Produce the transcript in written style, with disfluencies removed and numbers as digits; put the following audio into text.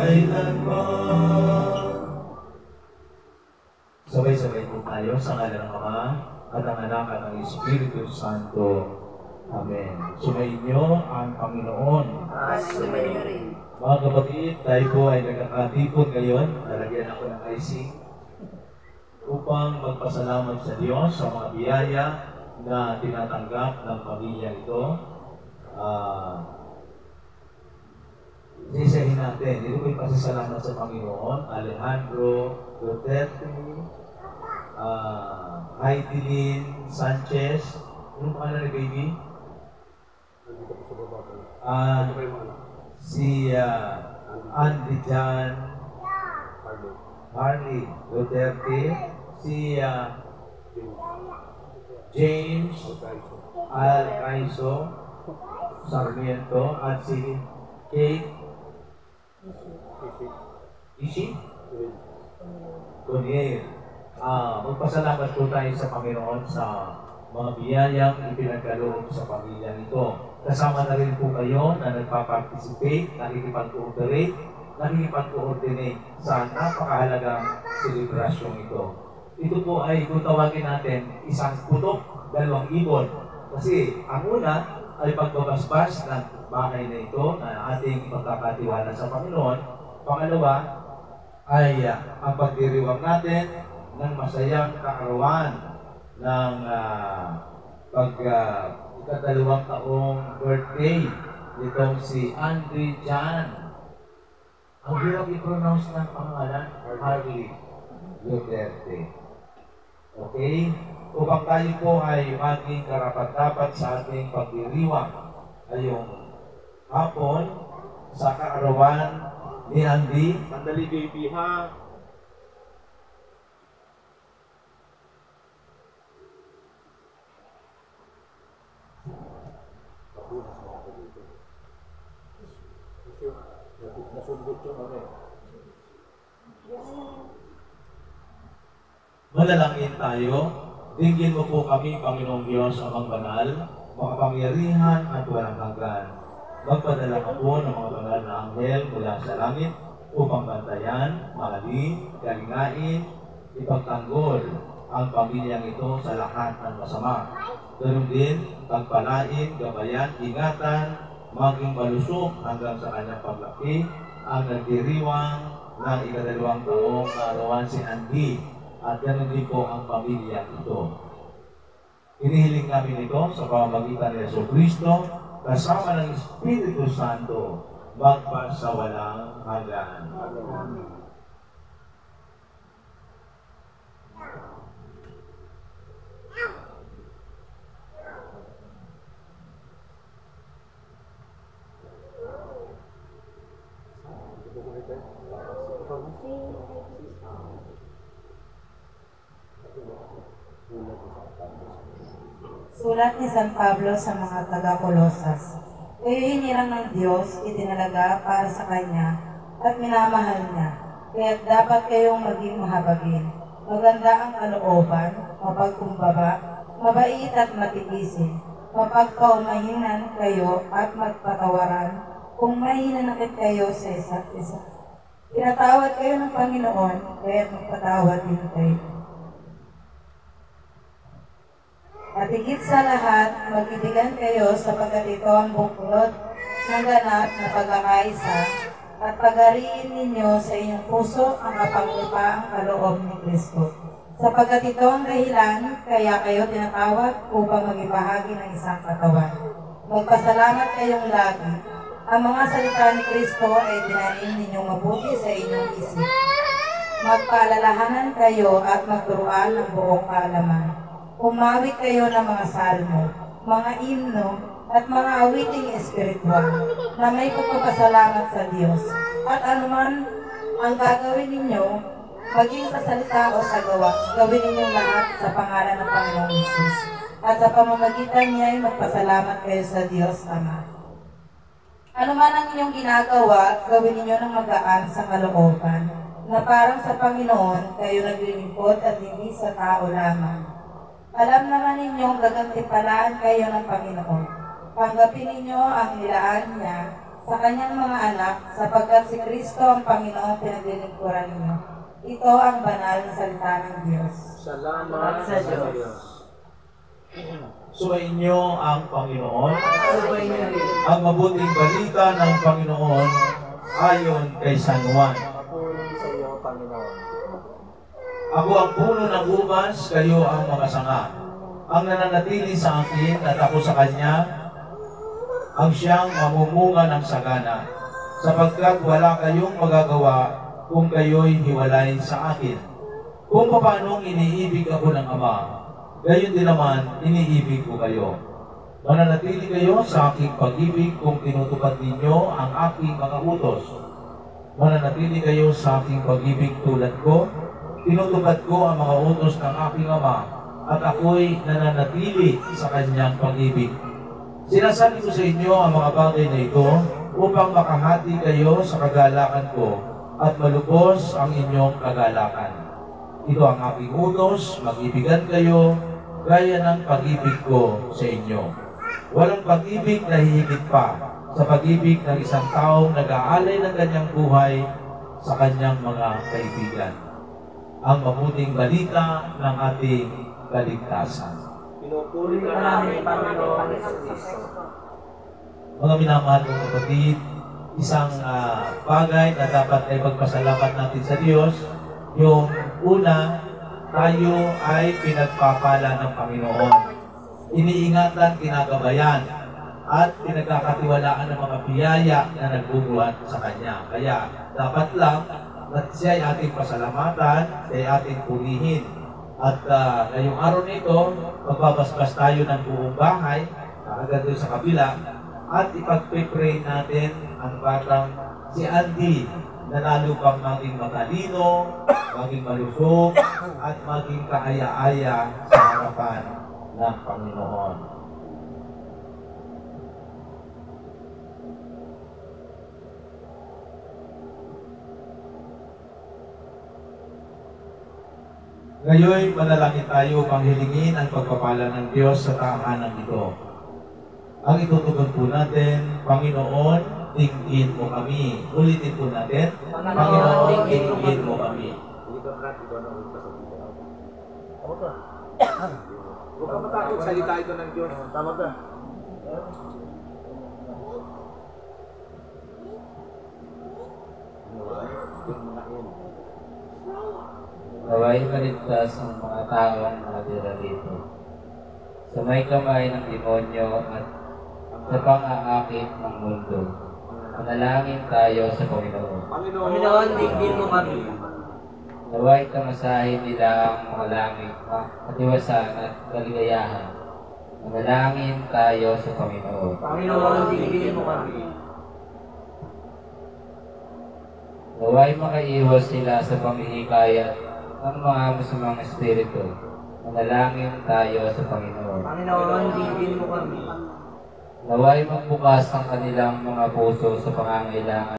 magpakailanman. Sabay-sabay po tayo sa ngalan ng Ama at ng Anak at ng Espiritu Santo. Amen. Sumainyo ang Panginoon. Sumainyo rin. Mga kapatid, tayo po ay nagkakatipon ngayon. Nalagyan ako ng icing upang magpasalamat sa Diyos sa mga biyaya na tinatanggap ng pamilya ito. Isahin natin. Ito po yung pasasalamat sa Panginoon. Alejandro Duterte, Heidelin Sanchez, anong pangalan ni baby? Si Andy Jan Harley Duterte, si James Alcaizo Sarmiento, at si Kate Ishi Tonier. Magpasalamat po tayo sa Panginoon sa mga biyayang ipinagkaloob sa pamilya nito. Kasama na rin po kayo na nagpa-participate, nakikipag-cooperate, nakikipag-coordinate sa napakahalagang selebrasyon ito. Ito po ay kung tawagin natin isang putok, dalawang ibon. Kasi ang una ay pagbabasbas ng bahay na ito na ating ipagkakatiwala sa Panginoon. Pangalawa ay ang pagdiriwang natin ng masayang kaarawan ng ikadalawang taong birthday nitong si Andy Jan. Ang hirap i-pronounce ng pangalan, Harley Duterte. Okay? Upang tayo po ay maging karapat-dapat sa ating pagdiriwang ngayong hapon sa kaarawan ni Andy. Sandali baby ha. Manalangin tayo. Dinggin mo po kami, Panginoong Diyos, Amang Banal, makapangyarihan at walang hanggan. Magpadala ka po ng mga banal na anghel mula sa langit upang bantayan, mahalin, galingain, ipagtanggol ang pamilyang ito sa lahat ng masama. Ganun din, pagpalain, gabayan, ingatan, maging malusog hanggang sa kanyang paglaki, ang nagdiriwang ng ikadalawang taong kaarawan si Andy, at ganun din po ang pamilya ito. Inihiling namin ito sa pamamagitan ni Jesucristo kasama ng Espiritu Santo magpasawalang hanggan. Amen. Sulat ni San Pablo sa mga taga-Kolosas. Kayo hinirang ng Diyos, itinalaga para sa Kanya, at minamahal niya. Kaya dapat kayong maging mahabagin. Maganda ang kalooban, mapagkumbaba, mabait at matigisin. Mapagkaumahinan kayo at magpatawaran kung may hinanakit kayo sa isa't isa. Pinatawad kayo ng Panginoon, kaya magpatawad din kayo. At higit sa lahat, mag-ibigan kayo sapagkat ito ang buklod ng ganap na pagkakaisa at pag-ariin ninyo sa inyong puso ang kapanglipaang kaloob ni Kristo. Sapagkat ito ang dahilan, kaya kayo tinatawag upang magibahagi ng isang katawan. Magpasalamat kayong lagi. Ang mga salita ni Kristo ay dinanin ninyong mabuti sa inyong isip. Magpaalalahanan kayo at magturuan ng buong kaalaman. Umawit kayo ng mga salmo, mga himno, at mga awiting espiritual na may pagpapasalamat sa Diyos. At anuman ang gagawin ninyo, maging sa salita o sa gawa, gawin ninyong lahat sa pangalan ng Panginoong Hesus. At sa pamamagitan niya ay magpasalamat kayo sa Diyos Ama. Anuman ang inyong ginagawa, gawin ninyo ng magaan sa kalooban, na parang sa Panginoon kayo naglilingkod at hindi sa tao lamang. Alam naman ninyong gagantimpalaan kayo ng Panginoon. Tanggapin ninyo ang nilaan niya sa kanyang mga anak, sapagkat si Kristo ang Panginoong pinaglilingkuran niyo. Ito ang banal na salita ng Diyos. Salamat sa Diyos. Sumainyo ang Panginoon. Sumainyo rin. Ang mabuting balita ng Panginoon ayon kay San Juan. Papuri sa iyo, Panginoon. Ako ang puno ng ubas, kayo ang mga sanga. Ang nananatili sa akin at ako sa kanya, ang siyang mamumunga ng sagana, sapagkat wala kayong magagawa kung kayo'y hiwalay sa akin. Kung paanong iniibig ako ng Ama, gayon din naman iniibig ko kayo. Mananatili kayo sa aking pag-ibig kung tinutupad ninyo ang aking mga utos. Mananatili kayo sa aking pag-ibig tulad ko, tinutupad ko ang mga utos ng aking Ama, at ako'y nananatili sa kanyang pag-ibig. Sinasabi ko sa inyo ang mga bagay na ito upang makahati kayo sa kagalakan ko at malubos ang inyong kagalakan. Ito ang aking utos, mag-ibigan kayo gaya ng pag-ibig ko sa inyo. Walang pag-ibig na hihigit pa sa pag-ibig ng isang taong nag-aalay ng kanyang buhay sa kanyang mga kaibigan. Ang mabuting balita ng ating kaligtasan. Pinupuri ka namin, Panginoon Kristo. Mga minamahal kong kapatid, isang bagay na dapat ay pagpasalamat natin sa Diyos. Yung una, tayo ay pinagpapala ng Panginoon. Iniingatan, kinagabayan, at pinagkakatiwalaan ng mga biyaya na nagbubuhat sa Kanya. Kaya dapat lang na siya ay ating pasalamatan, siya ay ating purihin. At ngayong araw nito, magbabasbas tayo ng buong bahay, agad doon sa kabila, at ipag-pray natin ang batang si Andy na lalo pang maging matalino, maging malusog, at maging kaaya-aya sa harapan ng Panginoon. Ngayon, manalangin tayo upang hilingin ang pagpapala ng Diyos sa tahanan ito. Ang itutugon po natin, Panginoon, tingin mo kami. Ulitin po natin, Panginoon, tingin mo kami. Huwag ka matakot, salita ito ng Diyos. Tama ka. Naway maligtas ang mga taong nakatira rito sa may kamay ng demonyo at sa pang-aakit ng mundo. Manalangin tayo sa Panginoon. Panginoon, tingin mo kami. Naway kamasahin nila ang mga langit, katiwasan at kaligayahan. Manalangin tayo sa Panginoon. Panginoon, tingin mo kami. Naway makaiwas sila sa pamihikayat ng mga masamang espiritu. Manalangin tayo sa Panginoon. Panginoon, tingin mo kami. Naway magbukas ang kanilang mga puso sa pangangailangan